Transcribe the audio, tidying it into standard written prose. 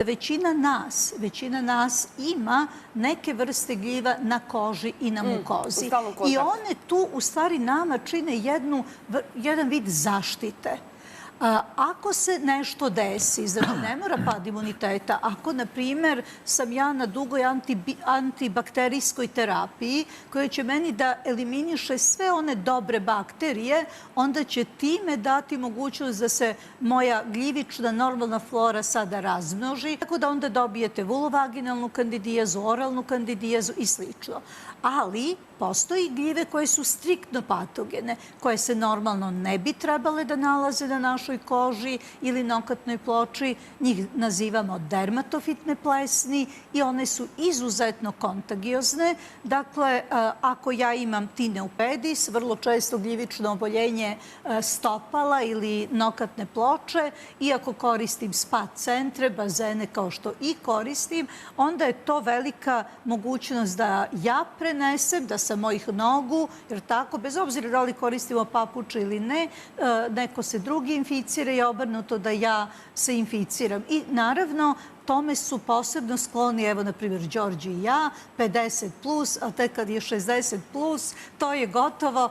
Većina nas ima neke vrste gljiva na koži i na mukozi. I one tu u stvari nama čine jedan vid zaštite. Ako se nešto desi, znači ne mora pad imuniteta, ako, na primjer, sam ja na dugoj antibakterijskoj terapiji koja će meni da eliminiše sve one dobre bakterije, onda će time dati mogućnost da se moja gljivična normalna flora sada razmnoži, tako da onda dobijete vulovaginalnu kandidijazu, oralnu kandidijazu i slično. Ali postoji gljive koje su striktno patogene, koje se normalno ne bi trebale da nalaze na našoj koži ili nokatnoj ploči. Njih nazivamo dermatofitne plesni i one su izuzetno kontagiozne. Dakle, ako ja imam tineupedis, vrlo često gljivično oboljenje stopala ili nokatne ploče, i ako koristim spa centre, bazene kao što i koristim, onda je to velika mogućnost da ja prenesem, da sa mojih nogu, jer tako, bez obzira da li koristimo papuče ili ne, neko se drugi inficira i obrnuto da ja se inficiram. I naravno, tome su posebno skloni, evo, na primjer, Đorđe i ja, 50+, a tek kad je 60+, to je gotovo.